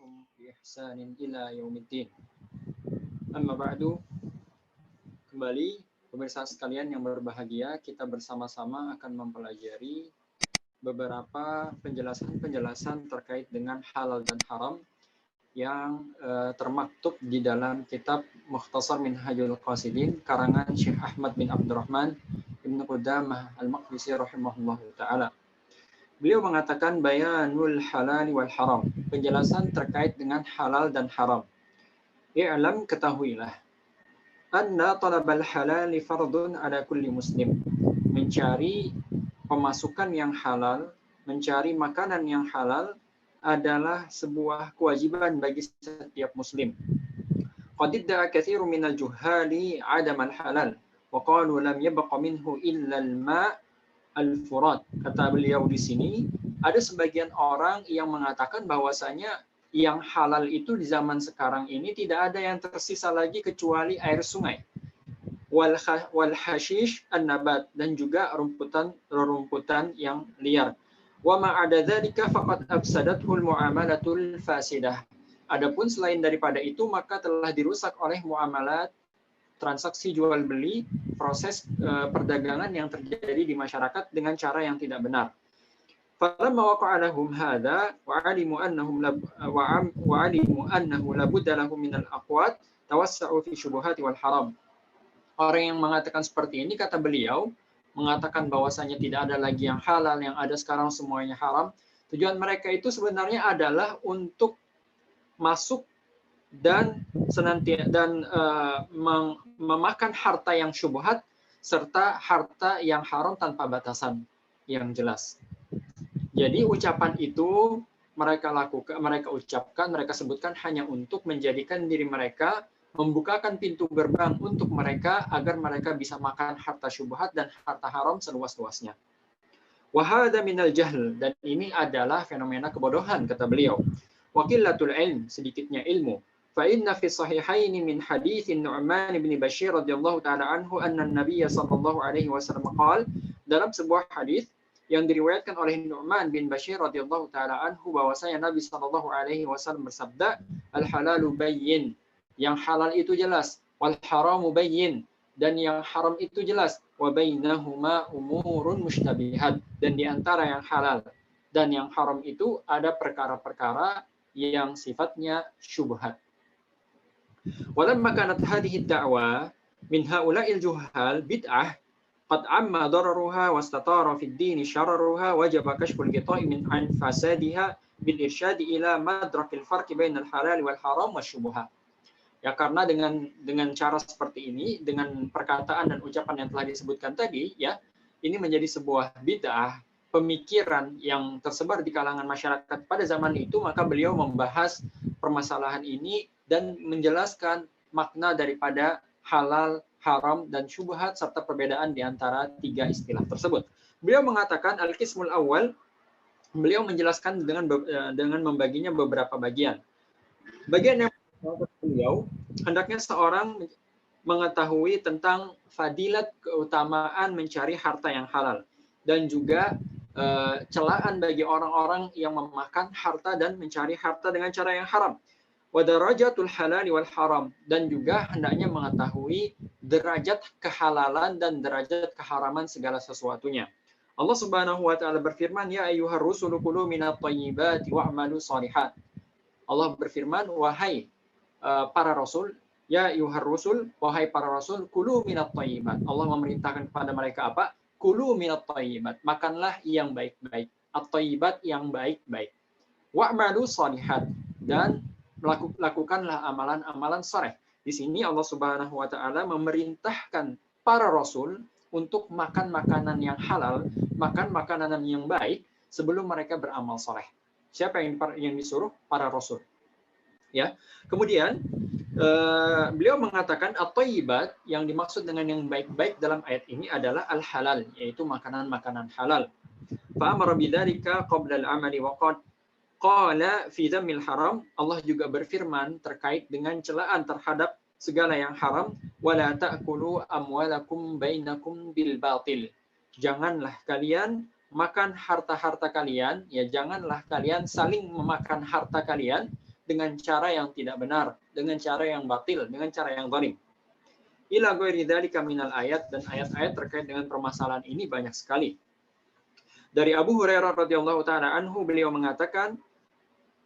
تبعهم بإحسان إلى يوم الدين. Amma ba'du. Kembali pemirsa sekalian yang berbahagia, kita bersama-sama akan mempelajari beberapa penjelasan-penjelasan terkait dengan halal dan haram yang termaktub di dalam kitab Mukhtasar Minhajul Qasidin karangan Syekh Ahmad bin Abdurrahman Ibnu Qudamah Al-Maqdisi rahimahullahu taala. Beliau mengatakan bayanul halal wal haram, penjelasan terkait dengan halal dan haram. I'lam, ketahuilah, anna talabal halal fardun ala kulli muslim. Mencari pemasukan yang halal, mencari makanan yang halal adalah sebuah kewajiban bagi setiap muslim. Qad idda'a katsirun minal juhali 'adam al-halal wa qalu lam yabqa minhu illa al-ma' al-furat. Kata beliau di sini, ada sebagian orang yang mengatakan bahwasanya yang halal itu di zaman sekarang ini tidak ada yang tersisa lagi kecuali air sungai. Wal hashish an-nabat, dan juga rumputan yang liar. Wa ma 'ada dzalika faqad afsadathu al-muamalatul fasidah. Adapun selain daripada itu maka telah dirusak oleh muamalat, transaksi jual beli, proses perdagangan yang terjadi di masyarakat dengan cara yang tidak benar. Falamma waqa'a lahum hadza wa 'alimu annahu la budda lahum min al-aqwat tawassa'u fi syubuhati wal haram. Orang yang mengatakan seperti ini, kata beliau, mengatakan bahwasanya tidak ada lagi yang halal, yang ada sekarang semuanya haram. Tujuan mereka itu sebenarnya adalah untuk masuk dan memakan harta yang syubhat serta harta yang haram tanpa batasan yang jelas. Jadi ucapan itu mereka ucapkan, mereka sebutkan hanya untuk menjadikan diri mereka, membukakan pintu gerbang untuk mereka agar mereka bisa makan harta syubhat dan harta haram seluas-luasnya. Wa hadza minal jahl, dan ini adalah fenomena kebodohan, kata beliau. Wa qillatul ilm, sedikitnya ilmu. Fa inna fi sahihaini min hadits Nu'man bin Bashir radhiyallahu taala anhu anna an-nabiy sallallahu alaihi wasallam qala, dalam sebuah hadis yang diriwayatkan oleh Nu'man bin Bashir radhiyallahu taala anhu bahwasanya Nabi sallallahu alaihi wasallam bersabda, al-halalu bayyin, yang halal itu jelas, wal haramu bayyin, dan yang haram itu jelas, wa bainahuma umurun mushtabihat, dan di antara yang halal dan yang haram itu ada perkara-perkara yang sifatnya syubhat. Walamma kanat hadhihi ad-da'wa min haula'il juhal bid'ah qad amma dararuha wastatara fi ad-din syararuha wajaba kashful ghita'i min an fasadiha bil irsyad ila madrakil farq bainal halal wal haram wasyubhat. Ya, karena dengan cara seperti ini, dengan perkataan dan ucapan yang telah disebutkan tadi, ya, ini menjadi sebuah bid'ah, pemikiran yang tersebar di kalangan masyarakat pada zaman itu, maka beliau membahas permasalahan ini dan menjelaskan makna daripada halal, haram, dan syubhat serta perbedaan di antara tiga istilah tersebut. Beliau mengatakan al-qismul awal, beliau menjelaskan dengan membaginya beberapa bagian. Bagian yang beliau, hendaknya seorang mengetahui tentang fadilat, keutamaan mencari harta yang halal, dan juga celaan bagi orang-orang yang memakan harta dan mencari harta dengan cara yang haram. Wa darajatul halal wal haram, dan juga hendaknya mengetahui derajat kehalalan dan derajat keharaman segala sesuatunya. Allah Subhanahu wa taala berfirman, ya ayyuhar rusulu kulu minat thayyibati wa'malu shalihat. Allah berfirman, wahai para rasul, ya ayyuhar rusul, wahai para rasul, kulu minat thayyibat. Allah memerintahkan kepada mereka apa? Kulu minat thayyibat, makanlah yang baik-baik. At-thayyibat, yang baik-baik. Wa'malu shalihat, dan lakukanlah amalan-amalan saleh. Di sini Allah Subhanahu wa taala memerintahkan para rasul untuk makan makanan yang halal, makan makanan yang baik sebelum mereka beramal saleh. Siapa yang disuruh? Para rasul. Ya. Kemudian beliau mengatakan at-thayyibat, yang dimaksud dengan yang baik-baik dalam ayat ini adalah al-halal, yaitu makanan-makanan halal. Fa amara bidzalika qabla al-amali wa qala fi dhammil haram. Allah juga berfirman terkait dengan celaan terhadap segala yang haram, wala ta'kulu amwalakum bainakum bil batil. Janganlah kalian makan harta-harta kalian, ya janganlah kalian saling memakan harta kalian dengan cara yang tidak benar, dengan cara yang batil, dengan cara yang zalim. Ila ghairi dzalika minal ayat, dan ayat-ayat terkait dengan permasalahan ini banyak sekali. Dari Abu Hurairah radhiyallahu taala anhu, beliau mengatakan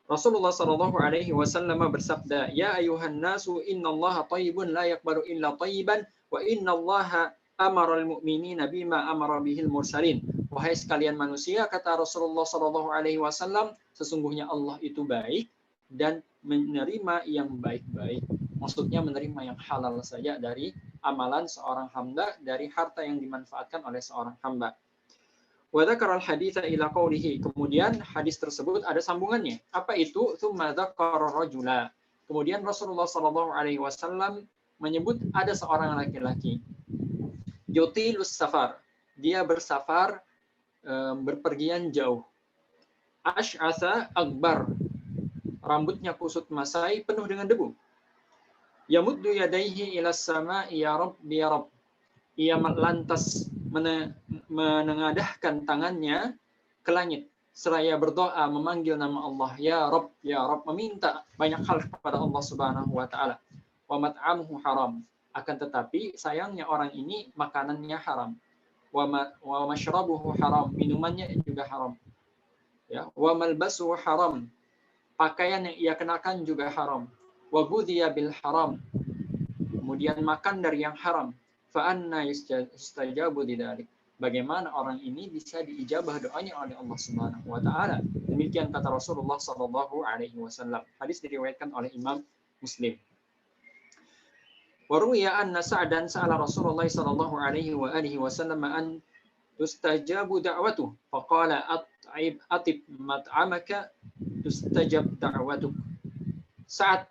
Rasulullah sallallahu alaihi wasallam bersabda, "Ya ayuhan nasu, innallaha thayyibun la yaqbalu illa thayyiban wa innallaha amaral mu'minina bima amara bihil mursalin." Wahai sekalian manusia, kata Rasulullah sallallahu alaihi wasallam, sesungguhnya Allah itu baik dan menerima yang baik-baik. Maksudnya menerima yang halal saja dari amalan seorang hamba, dari harta yang dimanfaatkan oleh seorang hamba. Wa dzakara al-haditsa ila qawlihi. Kemudian hadis tersebut ada sambungannya. Apa itu? Tsumma dzakara rajula. Kemudian Rasulullah sallallahu alaihi wasallam menyebut ada seorang laki-laki. Yutilus safar. Dia bersafar, berpergian jauh. Ash'atha akbar. Rambutnya kusut masai, penuh dengan debu. Yamuddu yadaihi ila sama'i ya Rabb ya Rabb. Ia lantas menengadahkan tangannya ke langit seraya berdoa memanggil nama Allah, ya Rabb, meminta banyak hal kepada Allah Subhanahu wa taala. Wa mat'amuhu haram. Akan tetapi sayangnya orang ini makanannya haram. Wa mashrabuhu haram, minumannya juga haram. Ya, wa malbasuhu haram. Pakaian yang ia kenakan juga haram. Wa ghudhiya bil haram. Kemudian makan dari yang haram. Fa anna yustajabu lidzalik. Bagaimana orang ini bisa diijabah doanya oleh Allah Subhanahu wa taala? Demikian kata Rasulullah sallallahu alaihi wasallam. Hadis diriwayatkan oleh Imam Muslim. Wa ruwiya anna Sa'dan sa'ala Rasulullah sallallahu alaihi wa alihi wasallam an tustajabu da'watuh. Faqala atib mat'amaka tustajab da'watuk. Sa'ad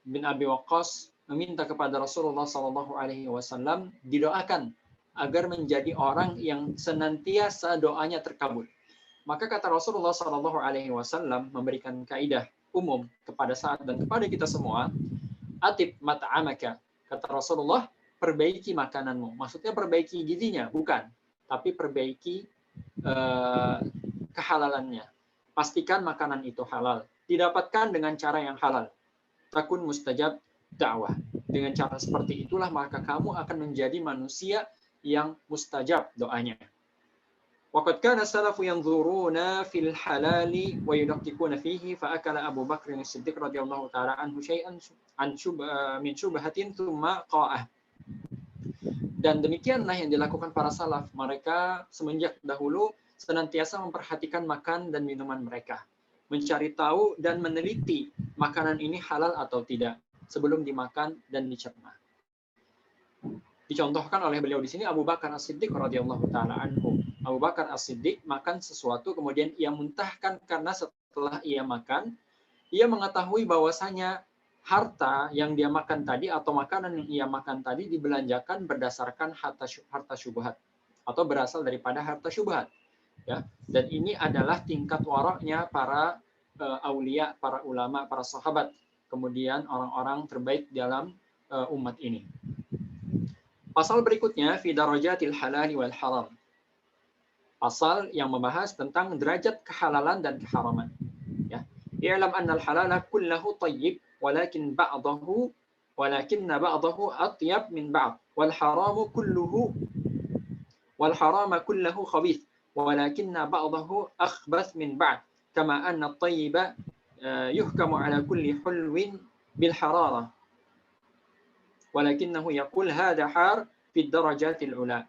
bin Abi Waqqas meminta kepada Rasulullah sallallahu alaihi wasallam didoakan agar menjadi orang yang senantiasa doanya terkabul. Maka kata Rasulullah sallallahu alaihi wasallam memberikan kaidah umum kepada Sa'ad dan kepada kita semua, atib mat'amaka. Kata Rasulullah, perbaiki makananmu. Maksudnya perbaiki gizinya, bukan, tapi perbaiki kehalalannya. Pastikan makanan itu halal. Didapatkan dengan cara yang halal. Takun mustajab dakwah. Dengan cara seperti itulah maka kamu akan menjadi manusia yang mustajab doanya. Waqad kana salafu yanzuruna fil halali wa yudaqqiquna fihi fa akala Abu Bakr as-Siddiq radhiyallahu taala anhu syai'an min syubhatin thumma qa'ah. Dan demikianlah yang dilakukan para salaf. Mereka semenjak dahulu senantiasa memperhatikan makan dan minuman mereka, mencari tahu dan meneliti makanan ini halal atau tidak sebelum dimakan dan dicerna. Dicontohkan oleh beliau di sini Abu Bakar As-Siddiq radhiyallahu taala anhu. Abu Bakar As-Siddiq makan sesuatu kemudian ia muntahkan karena setelah ia makan ia mengetahui bahwasanya harta yang dia makan tadi atau makanan yang ia makan tadi dibelanjakan berdasarkan harta syubhat atau berasal daripada harta syubhat, ya. Dan ini adalah tingkat waraknya para aulia, para ulama, para sahabat, kemudian orang-orang terbaik dalam umat ini. Pasal berikutnya fi darajatil halal wal haram. Pasal yang membahas tentang derajat kehalalan dan keharaman. Ya. I'lam anna al-halala kullahu tayyib walakinna ba'dahu atyab min ba'd wal harama kulluhu khabith walakinna ba'dahu akhbath min ba'd kama anna at-tayyiba yuhkamu ala kulli hulwin bil hararah. Walakinahu yaqul hadha har fi darajatil ula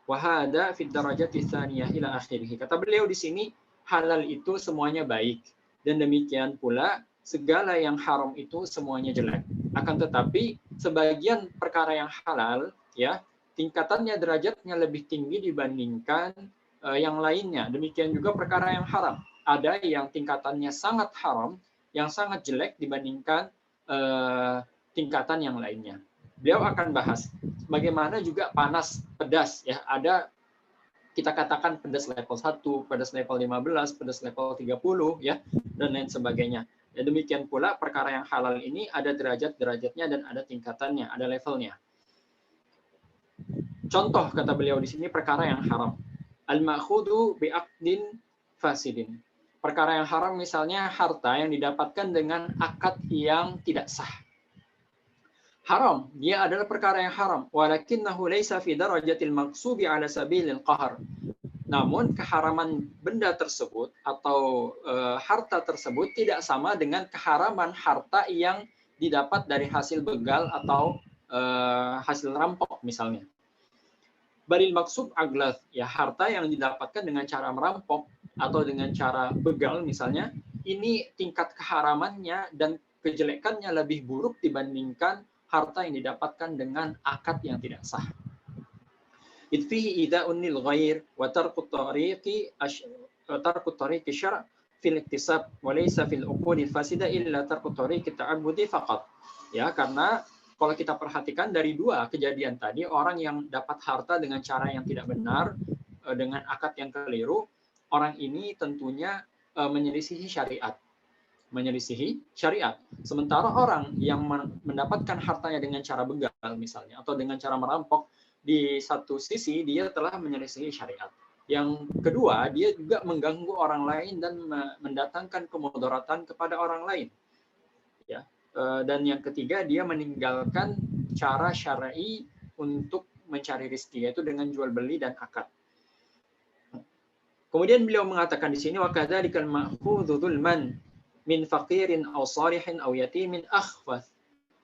wa hadha fi darajatil tsaniyah ila akhirih. Kata beliau di sini halal itu semuanya baik dan demikian pula segala yang haram itu semuanya jelek. Akan tetapi sebagian perkara yang halal, ya, tingkatannya derajatnya lebih tinggi dibandingkan yang lainnya. Demikian juga perkara yang haram. Ada yang tingkatannya sangat haram, yang sangat jelek dibandingkan tingkatan yang lainnya. Beliau akan bahas bagaimana juga panas, pedas, ya. Ada kita katakan pedas level 1, pedas level 15, pedas level 30, ya, dan lain sebagainya. Ya, demikian pula perkara yang halal ini ada derajat-derajatnya dan ada tingkatannya, ada levelnya. Contoh kata beliau di sini perkara yang haram. Al-ma'khudu bi'aqdin fasidin. Perkara yang haram misalnya harta yang didapatkan dengan akad yang tidak sah. Haram, dia adalah perkara yang haram. Walakinnahu laysa fi darajatil maqsubi ala sabilil qahr. Namun keharaman benda tersebut atau harta tersebut tidak sama dengan keharaman harta yang didapat dari hasil begal atau hasil rampok misalnya. Baril maksud aglath, ya harta yang didapatkan dengan cara merampok atau dengan cara begal misalnya, ini tingkat keharamannya dan kejelekannya lebih buruk dibandingkan harta yang didapatkan dengan akad yang tidak sah. Idfihi ida'un lil ghair wa tarku tariqi syara' fil iktisab wa laysa fil uqudi fasida illa tarku tariqi ta'abbudi faqat. Ya, karena kalau kita perhatikan dari dua kejadian tadi, orang yang dapat harta dengan cara yang tidak benar, dengan akad yang keliru, orang ini tentunya menyelisihi syariat. Sementara orang yang mendapatkan hartanya dengan cara begal misalnya, atau dengan cara merampok, di satu sisi dia telah menyelisihi syariat. Yang kedua, dia juga mengganggu orang lain dan mendatangkan kemudaratan kepada orang lain. Ya. Dan yang ketiga, dia meninggalkan cara syar'i untuk mencari rezeki, yaitu dengan jual beli dan akad. Kemudian beliau mengatakan di sini, wa kadzalikal ma'khudhu dzulman min faqirin aw salihin aw yatimin akhfath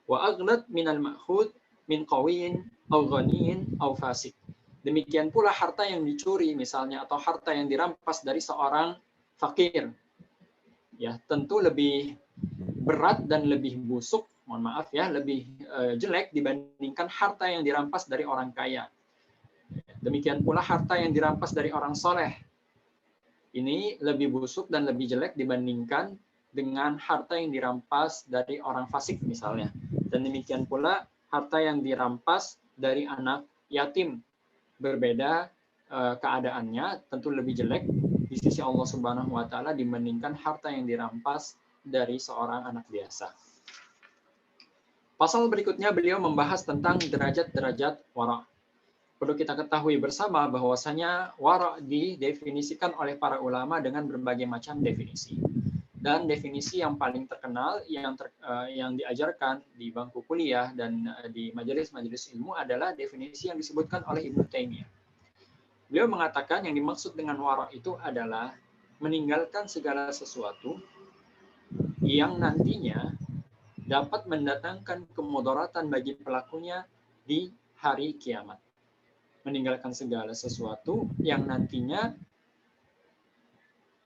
wa aghlad min al ma'khudh min qawiyin aw ghaniyin aw fasik. Demikian pula harta yang dicuri misalnya atau harta yang dirampas dari seorang fakir, ya tentu lebih berat dan lebih busuk, mohon maaf ya, lebih jelek dibandingkan harta yang dirampas dari orang kaya. Demikian pula harta yang dirampas dari orang soleh, ini lebih busuk dan lebih jelek dibandingkan dengan harta yang dirampas dari orang fasik misalnya. Dan demikian pula harta yang dirampas dari anak yatim, berbeda keadaannya, tentu lebih jelek di sisi Allah Subhanahu wa taala dibandingkan harta yang dirampas dari seorang anak biasa. Pasal berikutnya beliau membahas tentang derajat-derajat wara'. Perlu kita ketahui bersama bahwasanya wara' didefinisikan oleh para ulama dengan berbagai macam definisi. Dan definisi yang paling terkenal yang diajarkan di bangku kuliah dan di majelis-majelis ilmu adalah definisi yang disebutkan oleh Ibnu Taimiyah. Beliau mengatakan yang dimaksud dengan wara' itu adalah meninggalkan segala sesuatu yang nantinya dapat mendatangkan kemudaratan bagi pelakunya di hari kiamat. Meninggalkan segala sesuatu yang nantinya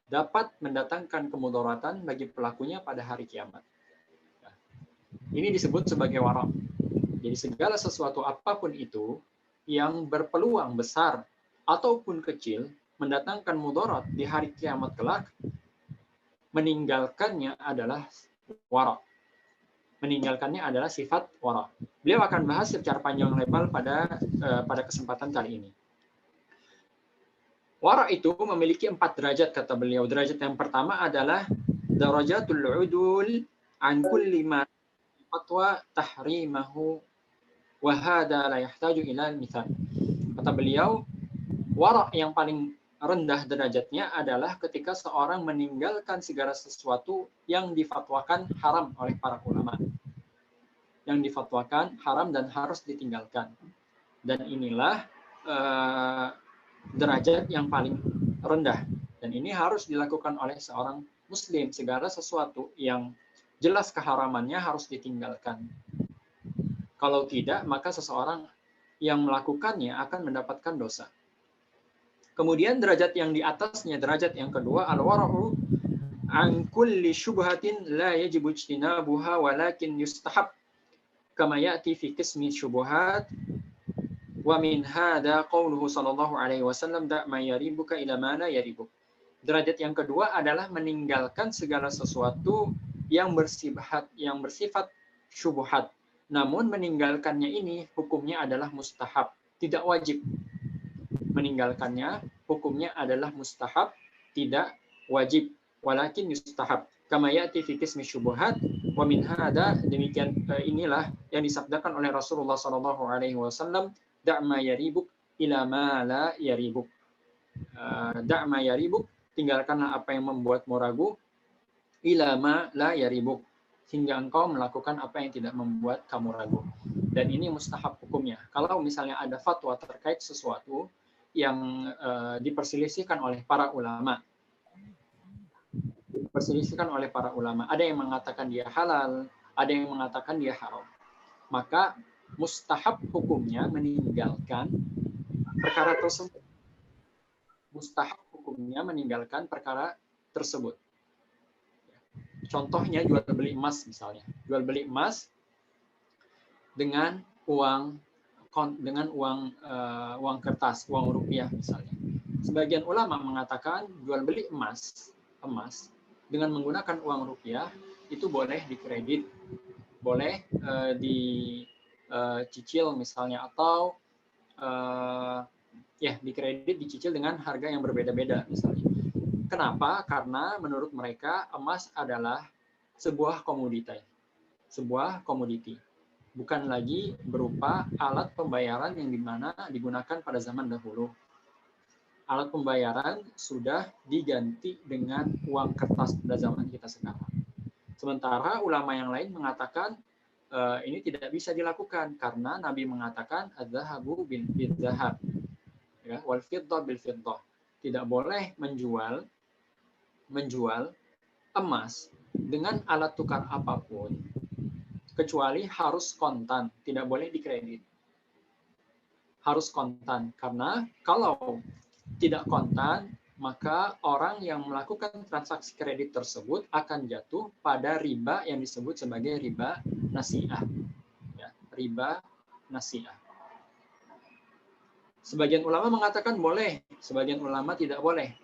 dapat mendatangkan kemudaratan bagi pelakunya pada hari kiamat. Nah, ini disebut sebagai wara'. Jadi segala sesuatu apapun itu yang berpeluang besar ataupun kecil mendatangkan mudarat di hari kiamat kelak, meninggalkannya adalah wara'. Meninggalkannya adalah sifat wara'. Beliau akan bahas secara panjang lebar pada kesempatan kali ini. Wara' itu memiliki 4 derajat kata beliau. Derajat yang pertama adalah darajatul udul an kulli ma fatwa tahrimahu wa hadha la yahtaju ila mithal. Kata beliau, wara' yang paling rendah derajatnya adalah ketika seorang meninggalkan segala sesuatu yang difatwakan haram oleh para ulama. Yang difatwakan haram dan harus ditinggalkan. Dan inilah derajat yang paling rendah, dan ini harus dilakukan oleh seorang muslim. Segala sesuatu yang jelas keharamannya harus ditinggalkan. Kalau tidak, maka seseorang yang melakukannya akan mendapatkan dosa. Kemudian derajat yang di atasnya, derajat yang kedua, al-wara'u an kulli syubhatin la yajibu ijtinabuha walakin yustahab kama ya'ti fi qismi syubhat. Wa min hadza qauluhu sallallahu alaihi wasallam da' ma yaribuka ila ma la yaribuk. Derajat yang kedua adalah meninggalkan segala sesuatu yang bersifat syubhat. Namun meninggalkannya ini hukumnya adalah mustahab, tidak wajib. Meninggalkannya hukumnya adalah mustahab, tidak wajib, walakin yustahab. Kama ya'ti fi qismi syubhat wa min hadza, demikian inilah yang disabdakan oleh Rasulullah sallallahu alaihi wasallam, da' ma yaribuk ila ma la yaribuk. Da' ma yaribuk tinggalkanlah apa yang membuatmu ragu, ila ma la yaribuk, hingga engkau melakukan apa yang tidak membuat kamu ragu. Dan ini mustahab hukumnya. Kalau misalnya ada fatwa terkait sesuatu yang diperselisihkan oleh para ulama, ada yang mengatakan dia halal, ada yang mengatakan dia haram, maka mustahab hukumnya meninggalkan perkara tersebut. Mustahab hukumnya meninggalkan perkara tersebut. Contohnya jual beli emas misalnya. Jual beli emas dengan uang kertas, uang rupiah misalnya. Sebagian ulama mengatakan jual beli emas dengan menggunakan uang rupiah itu boleh dikredit, boleh dicicil misalnya, atau dikredit, dicicil dengan harga yang berbeda-beda misalnya. Kenapa? Karena menurut mereka emas adalah sebuah komoditi, bukan lagi berupa alat pembayaran yang dimana digunakan pada zaman dahulu. Alat pembayaran sudah diganti dengan uang kertas pada zaman kita sekarang. Sementara ulama yang lain mengatakan ini tidak bisa dilakukan karena Nabi mengatakan adz-dzahabu bil-dzahab, ya, wal fiddah bil fiddah. Tidak boleh menjual emas dengan alat tukar apapun kecuali harus kontan, tidak boleh dikredit. Harus kontan, karena kalau tidak kontan, maka orang yang melakukan transaksi kredit tersebut akan jatuh pada riba yang disebut sebagai riba nasi'ah. Ya, riba nasi'ah. Sebagian ulama mengatakan boleh, sebagian ulama tidak boleh.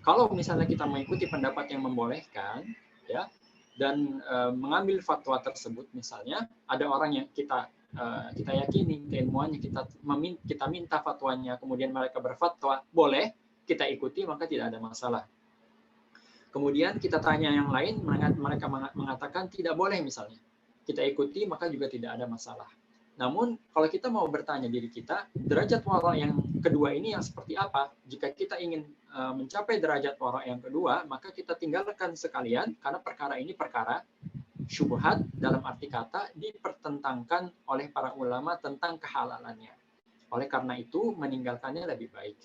Kalau misalnya kita mengikuti pendapat yang membolehkan, ya, dan mengambil fatwa tersebut, misalnya ada orang yang kita yakini keilmuannya, kita minta fatwanya, kemudian mereka berfatwa boleh, kita ikuti, maka tidak ada masalah. Kemudian kita tanya yang lain, mereka mengatakan tidak boleh misalnya, kita ikuti, maka juga tidak ada masalah. Namun kalau kita mau bertanya diri kita, derajat wara yang kedua ini yang seperti apa? Jika kita ingin mencapai derajat wara yang kedua, maka kita tinggalkan sekalian, karena perkara ini perkara syubhat, dalam arti kata dipertentangkan oleh para ulama tentang kehalalannya. Oleh karena itu meninggalkannya lebih baik.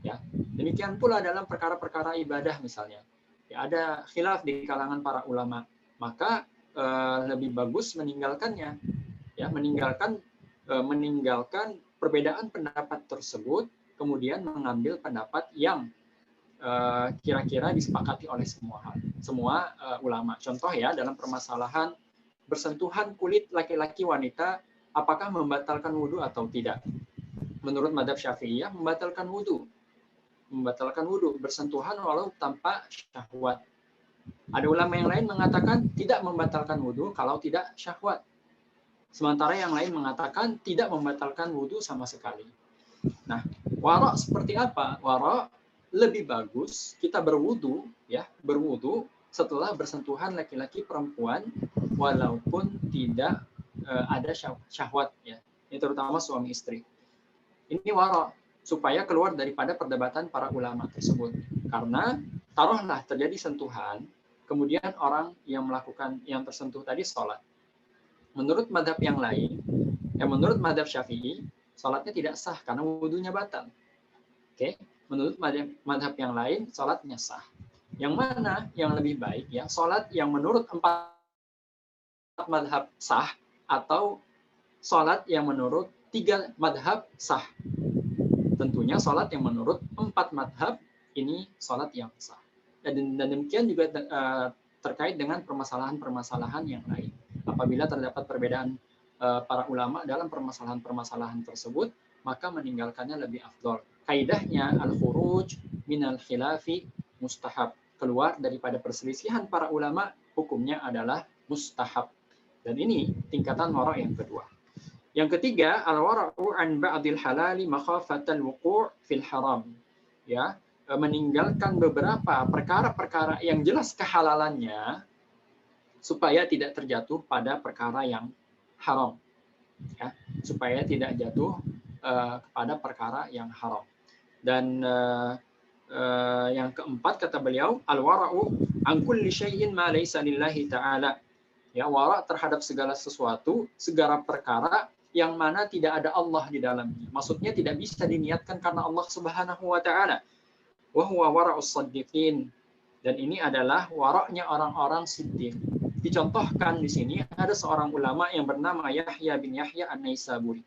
Ya, demikian pula dalam perkara-perkara ibadah misalnya, ya, ada khilaf di kalangan para ulama, maka lebih bagus meninggalkannya. Ya, meninggalkan perbedaan pendapat tersebut, kemudian mengambil pendapat yang kira-kira disepakati oleh semua ulama. Contoh ya, dalam permasalahan bersentuhan kulit laki-laki wanita, apakah membatalkan wudhu atau tidak? Menurut mazhab Syafi'iyah membatalkan wudhu bersentuhan walau tanpa syahwat. Ada ulama yang lain mengatakan tidak membatalkan wudhu kalau tidak syahwat. Sementara yang lain mengatakan tidak membatalkan wudhu sama sekali. Nah, wara seperti apa? Wara lebih bagus kita berwudhu setelah bersentuhan laki-laki perempuan, walaupun tidak ada syahwat, ya. Ini terutama suami istri. Ini wara supaya keluar daripada perdebatan para ulama tersebut. Karena taruhlah terjadi sentuhan, kemudian orang yang tersentuh tadi sholat. Menurut mazhab yang lain, menurut mazhab Syafi'i, salatnya tidak sah karena wudunya batal. Oke, menurut mazhab yang lain, salatnya sah. Yang mana yang lebih baik, ya? Salat yang menurut 4 mazhab sah atau salat yang menurut 3 mazhab sah? Tentunya salat yang menurut 4 mazhab ini salat yang sah. Dan demikian juga terkait dengan permasalahan-permasalahan yang lain. Apabila terdapat perbedaan para ulama dalam permasalahan-permasalahan tersebut, maka meninggalkannya lebih afdol. Kaidahnya al-khuruj minal khilafi mustahab. Keluar daripada perselisihan para ulama, hukumnya adalah mustahab. Dan ini tingkatan wara' yang kedua. Yang ketiga, al-wara'u an ba'dil halali makhafatal wuqu' fil haram. Ya, meninggalkan beberapa perkara-perkara yang jelas kehalalannya supaya tidak terjatuh pada perkara yang haram, ya, supaya tidak jatuh kepada perkara yang haram. Dan yang keempat kata beliau, al-wara'u an kulli syai'in ma laysa lillahi ta'ala. Ya, wara' terhadap segala sesuatu, segala perkara yang mana tidak ada Allah di dalamnya. Maksudnya tidak bisa diniatkan karena Allah Subhanahu wa taala. Wa huwa wara'us shaddiqin. Dan ini adalah waraknya orang-orang siddiq. Dicontohkan di sini ada seorang ulama yang bernama Yahya bin Yahya An-Naisaburi.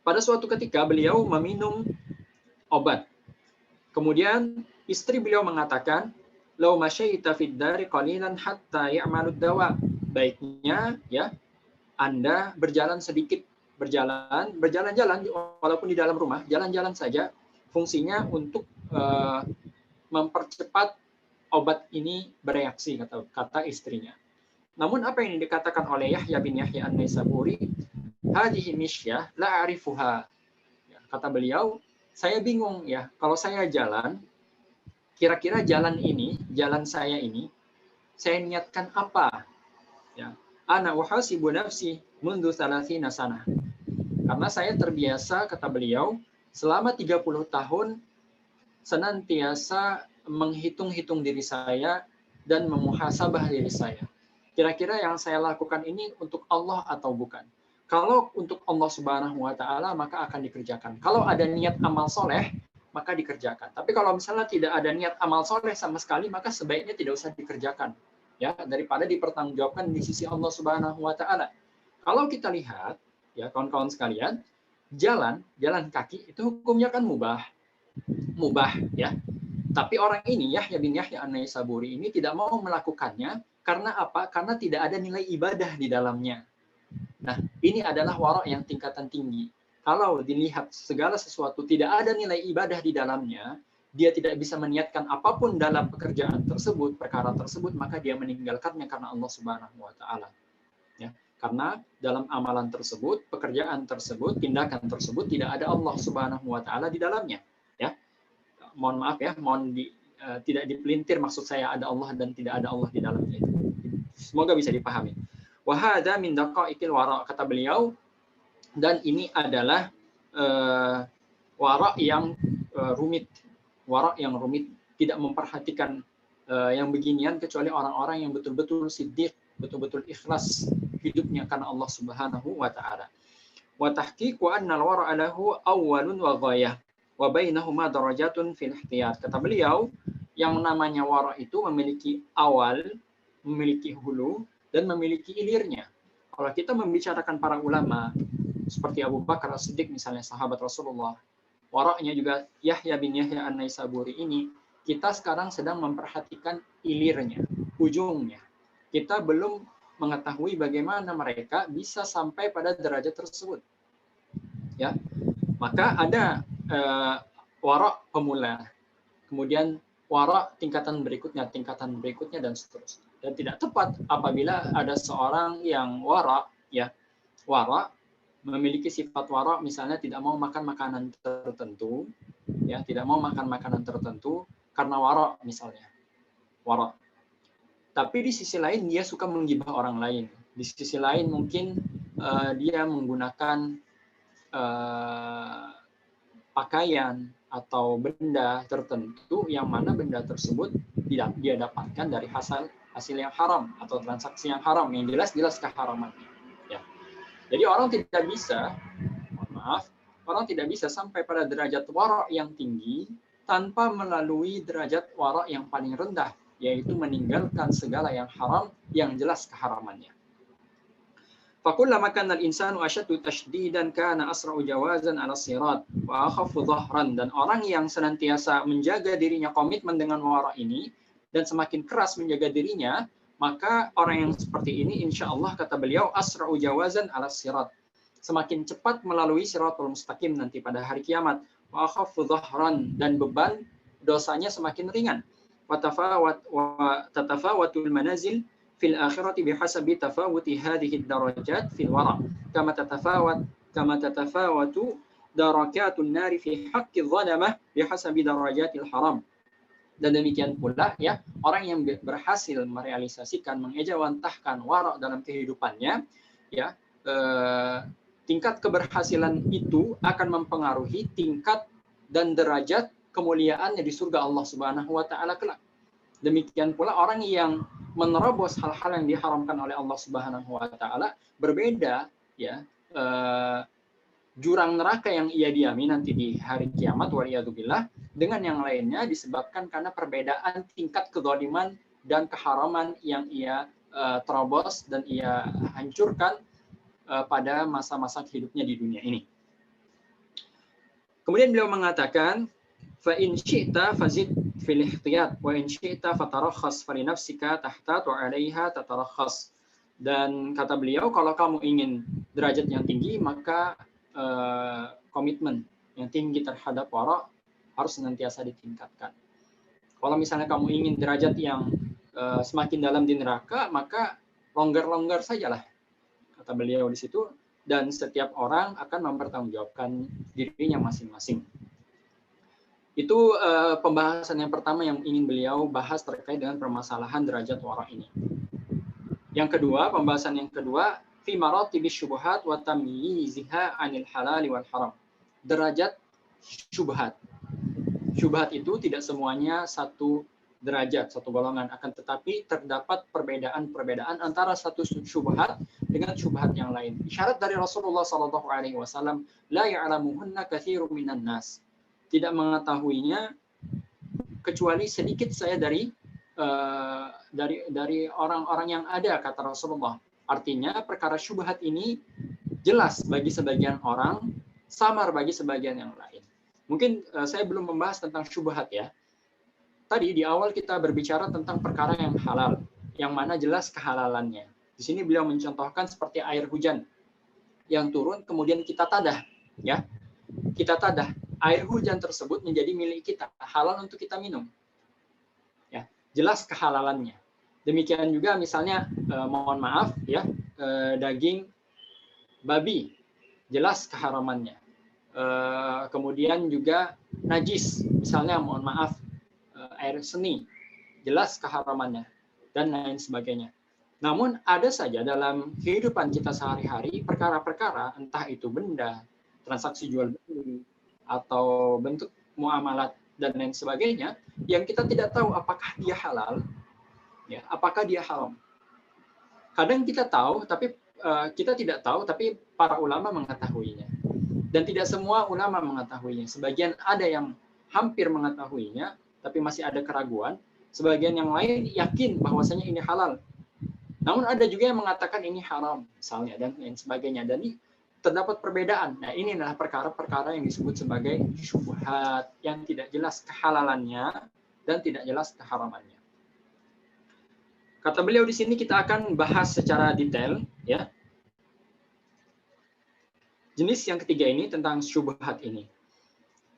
Pada suatu ketika beliau meminum obat. Kemudian istri beliau mengatakan, "Lau masyaita fid dari qalilan hatta ya'malud dawa." Baiknya ya, Anda berjalan sedikit, berjalan-jalan walaupun di dalam rumah, jalan-jalan saja, fungsinya untuk mempercepat obat ini bereaksi, kata istrinya. Namun apa yang dikatakan oleh Yahya bin Yahya An-Naisaburi, hadhihi misyah la a'rifuha. Kata beliau, saya bingung ya, kalau saya jalan, kira-kira jalan saya ini, saya niatkan apa? Ya, ana uhasibu nafsi mundu 30 sanah. Karena saya terbiasa, kata beliau, selama 30 tahun senantiasa menghitung-hitung diri saya dan memuhasabah diri saya. Kira-kira yang saya lakukan ini untuk Allah atau bukan? Kalau untuk Allah Subhanahu wa taala maka akan dikerjakan. Kalau ada niat amal soleh maka dikerjakan. Tapi kalau misalnya tidak ada niat amal soleh sama sekali maka sebaiknya tidak usah dikerjakan. Ya, daripada dipertanggungjawabkan di sisi Allah Subhanahu wa taala. Kalau kita lihat ya kawan-kawan sekalian, jalan kaki itu hukumnya kan mubah ya. Tapi orang ini Yahya bin Yahya An-Naisaburi ini tidak mau melakukannya karena apa? Karena tidak ada nilai ibadah di dalamnya. Nah, ini adalah wara' yang tingkatan tinggi. Kalau dilihat segala sesuatu tidak ada nilai ibadah di dalamnya, dia tidak bisa meniatkan apapun dalam pekerjaan tersebut, perkara tersebut, maka dia meninggalkannya karena Allah Subhanahu wa taala. Ya, karena dalam amalan tersebut, pekerjaan tersebut, tindakan tersebut tidak ada Allah Subhanahu wa taala di dalamnya. Ya. Mohon maaf ya, tidak dipelintir maksud saya ada Allah dan tidak ada Allah di dalamnya itu. Semoga bisa dipahami. Wa hadza min daqaiqil wara', kata beliau, dan ini adalah wara' yang rumit. Wara' yang rumit, tidak memperhatikan yang beginian kecuali orang-orang yang betul-betul siddiq, betul-betul ikhlas hidupnya karena Allah Subhanahu wa taala. Wa tahqiqu anna al-wara'a lahu awwalun wa ghayah wa bainahuma darajatun fil ihtiyat. Kata beliau, yang namanya wara' itu memiliki awal, memiliki hulu, dan memiliki ilirnya. Kalau kita membicarakan para ulama, seperti Abu Bakar As-Siddiq misalnya, sahabat Rasulullah, wara'nya juga Yahya bin Yahya An-Naisaburi ini, kita sekarang sedang memperhatikan ilirnya, ujungnya. Kita belum mengetahui bagaimana mereka bisa sampai pada derajat tersebut. Ya, maka ada wara' pemula, kemudian wara' tingkatan berikutnya, dan seterusnya. Dan tidak tepat apabila ada seorang yang wara' memiliki sifat wara', misalnya tidak mau makan makanan tertentu, ya, tidak mau makan makanan tertentu karena wara' misalnya. Wara'. Tapi di sisi lain dia suka menggibah orang lain. Di sisi lain mungkin dia menggunakan pakaian atau benda tertentu yang mana benda tersebut dia dapatkan dari hasil yang haram atau transaksi yang haram, yang jelas-jelas keharamannya. Ya. Jadi orang tidak bisa sampai pada derajat wara' yang tinggi tanpa melalui derajat wara' yang paling rendah, yaitu meninggalkan segala yang haram yang jelas keharamannya. فَكُلَّمَا كَانَ الْإِنسَانُ أَشَدُّ تَشْدِيدًا كَانَ أَسْرَعُ جَوَازًا عَلَى الصِّرَاطِ وَأَخَفُّ ظَهْرًا. Dan orang yang senantiasa menjaga dirinya komitmen dengan wara' ini dan semakin keras menjaga dirinya, maka orang yang seperti ini insya Allah, kata beliau, asra'u jawazan 'ala sirat, semakin cepat melalui siratul mustaqim nanti pada hari kiamat. Wa akhaffu dhahran, dan beban dosanya semakin ringan. Wa tatafawatul manazil fil akhirati bihasabi tafawuti hadhihi darajat fil wara' kama tatafawatu darakatun nari fi haqqi dhalamah bihasabi darajatil haram. Dan demikian pula ya, orang yang berhasil merealisasikan, mengejawantahkan wara' dalam kehidupannya, ya, tingkat keberhasilan itu akan mempengaruhi tingkat dan derajat kemuliaannya di surga Allah Subhanahu wa taala kelak. Demikian pula orang yang menerobos hal-hal yang diharamkan oleh Allah Subhanahu wa taala berbeda ya jurang neraka yang ia diami nanti di hari kiamat waliyadzubillah dengan yang lainnya disebabkan karena perbedaan tingkat kezaliman dan keharaman yang ia terobos dan ia hancurkan pada masa-masa hidupnya di dunia ini. Kemudian beliau mengatakan fa in syi'ta fazid fil ihtiyat wa in syi'ta fatarakhas fa li nafsika tahtat wa 'alaiha tatarakhas. Dan kata beliau, kalau kamu ingin derajat yang tinggi maka komitmen yang tinggi terhadap wara harus senantiasa ditingkatkan. Kalau misalnya kamu ingin derajat yang semakin dalam di neraka, maka longgar-longgar sajalah, kata beliau di situ, dan setiap orang akan mempertanggungjawabkan dirinya masing-masing. Itu pembahasan yang pertama yang ingin beliau bahas terkait dengan permasalahan derajat wara ini. Yang kedua, pembahasan yang kedua, fi maratibis syubhat wa tamyiziha 'anil halal wal haram. Derajat syubhat. Syubhat itu tidak semuanya satu derajat, satu golongan, akan tetapi terdapat perbedaan-perbedaan antara satu syubhat dengan syubhat yang lain. Isyarat dari Rasulullah SAW, la ya'lamuhunna katsirun minan nas. Tidak mengetahuinya kecuali sedikit saya dari orang-orang yang ada, kata Rasulullah. Artinya perkara syubhat ini jelas bagi sebagian orang, samar bagi sebagian yang lain. Mungkin saya belum membahas tentang syubhat ya. Tadi di awal kita berbicara tentang perkara yang halal, yang mana jelas kehalalannya. Di sini beliau mencontohkan seperti air hujan yang turun kemudian kita tadah, ya. Kita tadah, air hujan tersebut menjadi milik kita, halal untuk kita minum. Ya, jelas kehalalannya. Demikian juga misalnya mohon maaf ya, daging babi, jelas keharamannya. Kemudian juga najis, misalnya mohon maaf air seni, jelas keharamannya dan lain sebagainya. Namun ada saja dalam kehidupan kita sehari-hari perkara-perkara, entah itu benda, transaksi jual beli atau bentuk muamalat dan lain sebagainya, yang kita tidak tahu apakah dia halal, ya, apakah dia haram. Kadang kita tahu, tapi kita tidak tahu, tapi para ulama mengetahuinya. Dan tidak semua ulama mengetahuinya. Sebagian ada yang hampir mengetahuinya, tapi masih ada keraguan. Sebagian yang lain yakin bahwasanya ini halal. Namun ada juga yang mengatakan ini haram, misalnya, dan lain sebagainya. Dan ini terdapat perbedaan. Nah, ini adalah perkara-perkara yang disebut sebagai syubhat, yang tidak jelas kehalalannya dan tidak jelas keharamannya. Kata beliau di sini kita akan bahas secara detail, ya. Jenis yang ketiga ini tentang syubhat ini.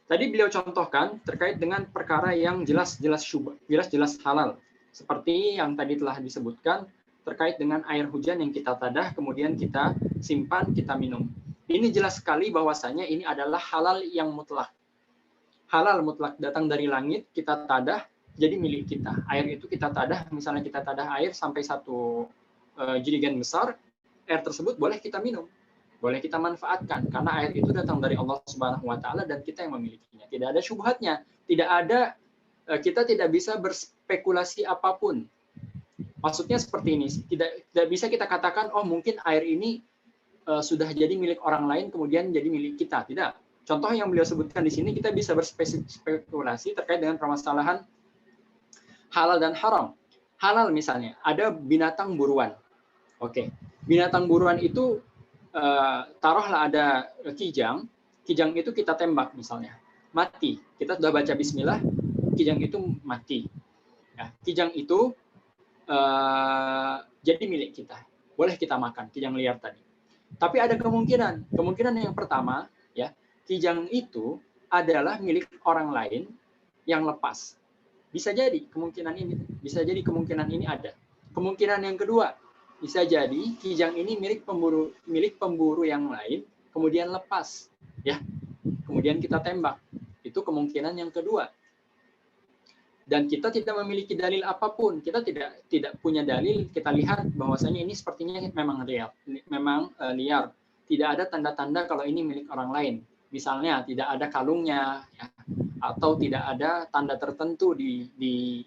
Tadi beliau contohkan terkait dengan perkara yang jelas-jelas syubhat, jelas-jelas halal. Seperti yang tadi telah disebutkan terkait dengan air hujan yang kita tadah, kemudian kita simpan, kita minum. Ini jelas sekali bahwasanya ini adalah halal yang mutlak. Halal mutlak, datang dari langit, kita tadah, jadi milik kita. Air itu kita tadah, misalnya kita tadah air sampai satu jerigen besar, air tersebut boleh kita minum, boleh kita manfaatkan, karena air itu datang dari Allah Subhanahu wa taala dan kita yang memilikinya. Tidak ada syubhatnya, tidak ada, kita tidak bisa berspekulasi apapun. Maksudnya seperti ini, tidak bisa kita katakan, oh mungkin air ini sudah jadi milik orang lain kemudian jadi milik kita. Tidak. Contoh yang beliau sebutkan di sini, kita bisa berspekulasi terkait dengan permasalahan halal dan haram. Halal misalnya, ada binatang buruan. Oke, binatang buruan itu taruhlah ada kijang itu kita tembak misalnya, mati. Kita sudah baca bismillah, kijang itu mati. Ya, kijang itu jadi milik kita, boleh kita makan kijang liar tadi. Tapi ada kemungkinan yang pertama, ya, kijang itu adalah milik orang lain yang lepas. Bisa jadi kemungkinan ini ada. Kemungkinan yang kedua, bisa jadi kijang ini milik pemburu yang lain, kemudian lepas, ya, kemudian kita tembak. Itu kemungkinan yang kedua. Dan kita tidak memiliki dalil apapun, kita tidak punya dalil. Kita lihat bahwasanya ini sepertinya memang liar, tidak ada tanda-tanda kalau ini milik orang lain. misalnya tidak ada kalungnya, ya, atau tidak ada tanda tertentu di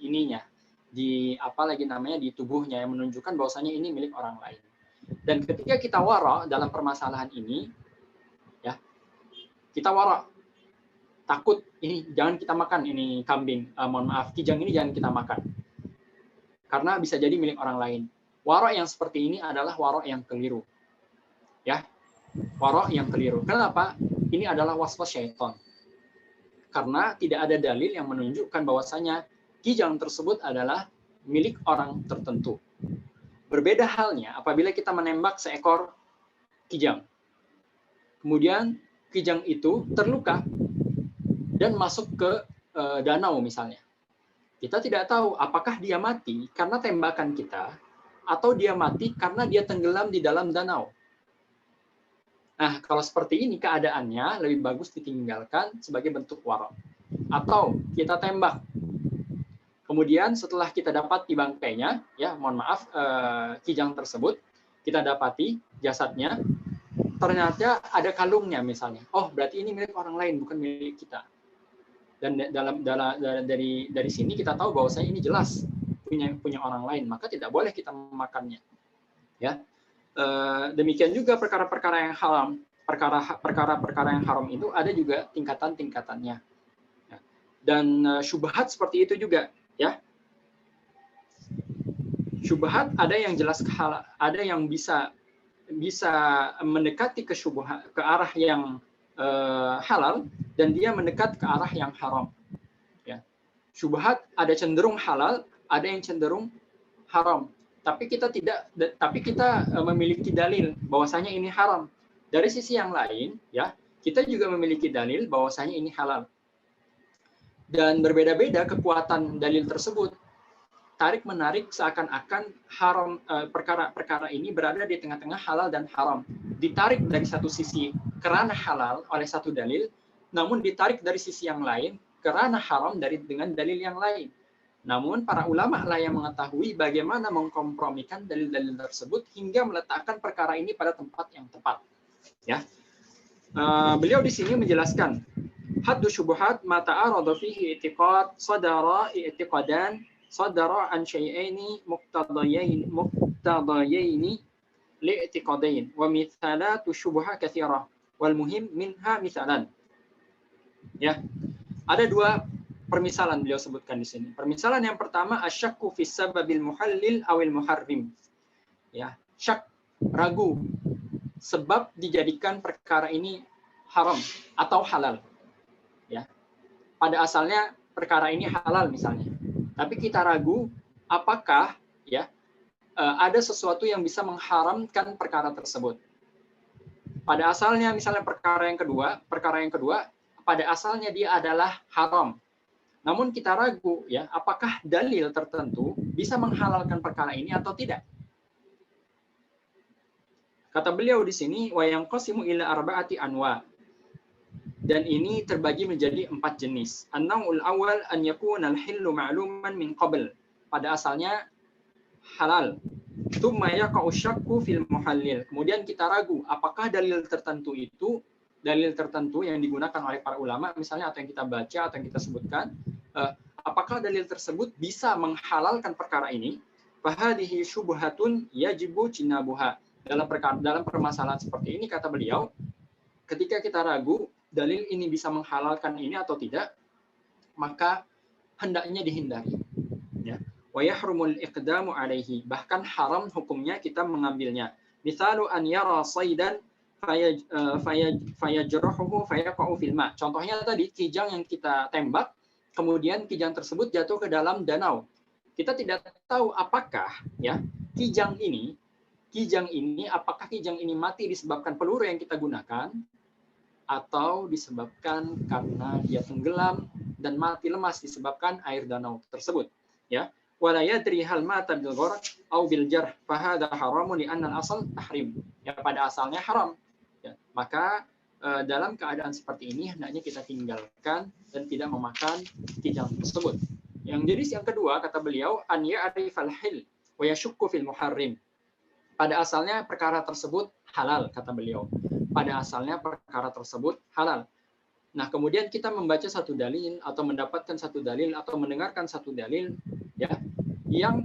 ininya, di apa lagi namanya, di tubuhnya yang menunjukkan bahwasanya ini milik orang lain. Dan ketika kita wara dalam permasalahan ini, ya, kita wara, takut ini jangan kita makan, ini kambing, mohon maaf, kijang ini jangan kita makan, karena bisa jadi milik orang lain. Wara yang seperti ini adalah wara yang keliru, ya, wara yang keliru. Kenapa? Ini adalah waswas syaitan. Karena tidak ada dalil yang menunjukkan bahwasanya kijang tersebut adalah milik orang tertentu. Berbeda halnya apabila kita menembak seekor kijang. Kemudian kijang itu terluka dan masuk ke danau misalnya. Kita tidak tahu apakah dia mati karena tembakan kita atau dia mati karena dia tenggelam di dalam danau. Nah, kalau seperti ini keadaannya lebih bagus ditinggalkan sebagai bentuk wara. Atau kita tembak. Kemudian setelah kita dapati bangkainya, ya mohon maaf, kijang tersebut, kita dapati jasadnya, ternyata ada kalungnya misalnya. Oh, berarti ini milik orang lain, bukan milik kita. Dan dari sini kita tahu bahwasanya ini jelas punya orang lain, maka tidak boleh kita memakannya. Ya. Demikian juga perkara-perkara yang haram, perkara-perkara yang haram itu ada juga tingkatan-tingkatannya. Ya. Dan syubhat seperti itu juga, ya. Syubhat ada yang jelas ada yang bisa mendekati ke syubhat, ke arah yang halal, dan dia mendekat ke arah yang haram. Ya. Syubhat ada cenderung halal, ada yang cenderung haram. Tapi kita memiliki dalil bahwasanya ini haram. Dari sisi yang lain, ya, kita juga memiliki dalil bahwasanya ini halal. Dan berbeda-beda kekuatan dalil tersebut. Tarik-menarik seakan-akan haram, perkara-perkara ini berada di tengah-tengah halal dan haram. Ditarik dari satu sisi kerana halal oleh satu dalil, namun ditarik dari sisi yang lain kerana haram dengan dalil yang lain. Namun para ulama lah yang mengetahui bagaimana mengkompromikan dalil-dalil tersebut hingga meletakkan perkara ini pada tempat yang tepat. Ya, beliau di sini menjelaskan haddu syubhat ma ta'arada fihi i'tiqad sadara i'tiqadan sadara an syai'aini muqtadayaini li'tiqadain wa mithalatu syubha katsirah wal muhim minha mithalan. Ya, ada dua permisalan beliau sebutkan di sini. Permisalan yang pertama, asyakku fi sababil muhallil awil muharrim. Ya, syak, ragu sebab dijadikan perkara ini haram atau halal. Ya. Pada asalnya perkara ini halal misalnya. Tapi kita ragu apakah ya ada sesuatu yang bisa mengharamkan perkara tersebut. Pada asalnya misalnya perkara yang kedua pada asalnya dia adalah haram. Namun kita ragu, ya, apakah dalil tertentu bisa menghalalkan perkara ini atau tidak. Kata beliau di sini, wa yanqasimu ila arba'ati anwa. Dan ini terbagi menjadi 4 jenis. An-naw'ul awal an yakuna al-hillu ma'luman min qabl. Pada asalnya halal. Tsumma yaqa'u syakku fil muhallil. Kemudian kita ragu, apakah dalil tertentu yang digunakan oleh para ulama, misalnya atau yang kita baca atau yang kita sebutkan, apakah dalil tersebut bisa menghalalkan perkara ini? Fahadihi syubhatun yajibu jinabuha. Dalam permasalahan seperti ini, kata beliau, ketika kita ragu dalil ini bisa menghalalkan ini atau tidak, maka hendaknya dihindari. Ya. Wa yahrumul iqdamu alaihi. Bahkan haram hukumnya kita mengambilnya. Misalu an yara saydan fayajrahuhu fayaqa'u fil ma'. Contohnya tadi kijang yang kita tembak, kemudian kijang tersebut jatuh ke dalam danau. Kita tidak tahu apakah ya kijang ini apakah kijang ini mati disebabkan peluru yang kita gunakan atau disebabkan karena dia tenggelam dan mati lemas disebabkan air danau tersebut, ya. Wala yadri hal mata bil gharq aw bil jarh fa hadha haramun li anna al-asl tahrim. Ya, pada asalnya haram. Ya, maka dalam keadaan seperti ini hendaknya kita tinggalkan dan tidak memakan kijang tersebut. Yang jenis yang kedua, kata beliau, an ya'rifal hil wa yashukku fil muharrim. Pada asalnya perkara tersebut halal, kata beliau. Pada asalnya perkara tersebut halal. Nah, kemudian kita membaca satu dalil atau mendapatkan satu dalil atau mendengarkan satu dalil ya yang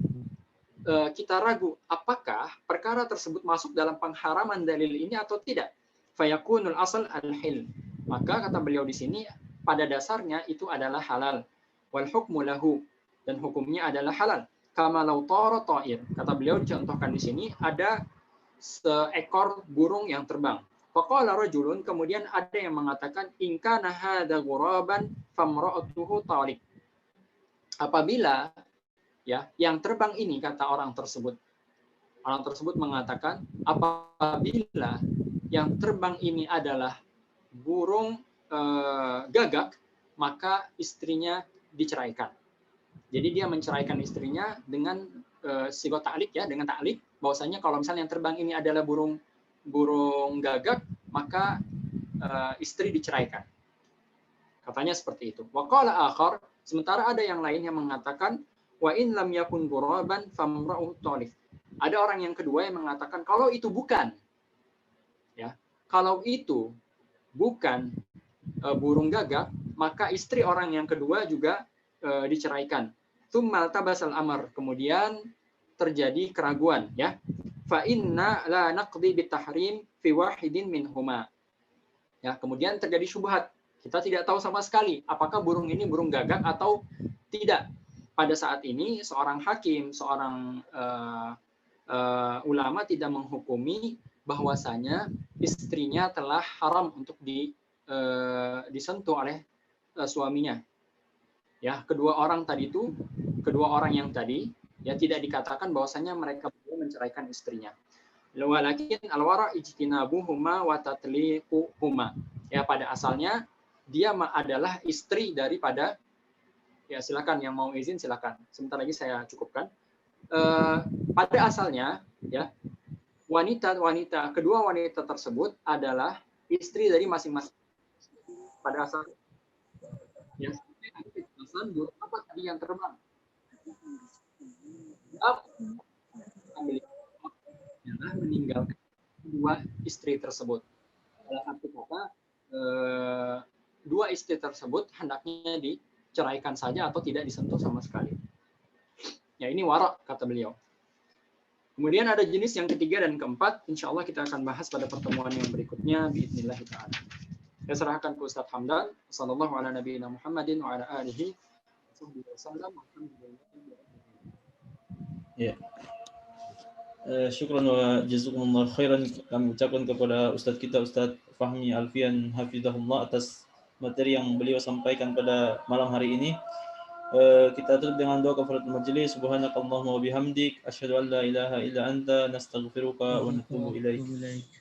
kita ragu apakah perkara tersebut masuk dalam pengharaman dalil ini atau tidak. Fayakunul asal al-hil. Maka kata beliau di sini pada dasarnya itu adalah halal. Wal hukmu lahu, dan hukumnya adalah halal. Kama law tara ta'ir. Kata beliau dicontohkan di sini ada seekor burung yang terbang. Faqala rajulun, kemudian ada yang mengatakan in kana hadza ghuraban famra'atuhu taliq. Apabila ya yang terbang ini, kata orang tersebut mengatakan apabila yang terbang ini adalah burung gagak, maka istrinya diceraikan. Jadi dia menceraikan istrinya dengan sigot ta'liq ya, dengan ta'liq bahwasanya kalau misalnya yang terbang ini adalah burung gagak, maka istri diceraikan. Katanya seperti itu. Wa qala akhar, sementara ada yang lain yang mengatakan wa in lam yakun ghuraban famra'u talif. Ada orang yang kedua yang mengatakan kalau itu bukan ya, kalau itu bukan burung gagak, maka istri orang yang kedua juga diceraikan. Tsumma tabasal amr, kemudian terjadi keraguan ya. Fa inna la naqdi bitahrim fi wahidin minhuma. Ya, kemudian terjadi syubhat. Kita tidak tahu sama sekali apakah burung ini burung gagak atau tidak. Pada saat ini seorang hakim, seorang ulama tidak menghukumi bahwasanya istrinya telah haram untuk disentuh oleh suaminya. Ya, kedua orang yang tadi ya tidak dikatakan bahwasanya mereka berdua menceraikan istrinya. Walakin alwara ijtinabuhuma wa tatliquhuma. Ya, pada asalnya dia adalah istri daripada, ya silakan yang mau izin silakan. Sebentar lagi saya cukupkan. Pada asalnya ya kedua wanita tersebut adalah istri dari masing-masing. Pada asal ya burung apa tadi yang terbang? Meninggalkan dua istri tersebut. Dalam arti kata dua istri tersebut hendaknya diceraikan saja atau tidak disentuh sama sekali. Ya, ini wara kata beliau. Kemudian ada jenis yang ketiga dan keempat, insya Allah kita akan bahas pada pertemuan yang berikutnya biidznillah ta'ala. Saya serahkan ke Ustaz Hamdan. Sallallahu ala nabiyina Muhammadin wa ala alihi wasallam. Ya. Syukran wa jazakumullah khairan, kami ucapkan kepada Ustaz kita Ustaz Fahmi Alfian hafizahullah atas materi yang beliau sampaikan pada malam hari ini. Kita tutup dengan doa kafaratul majelis. Subhanakallahumma wa bihamdik asyhadu an la ilaha illa anta nastaghfiruka wa natubu ilaik.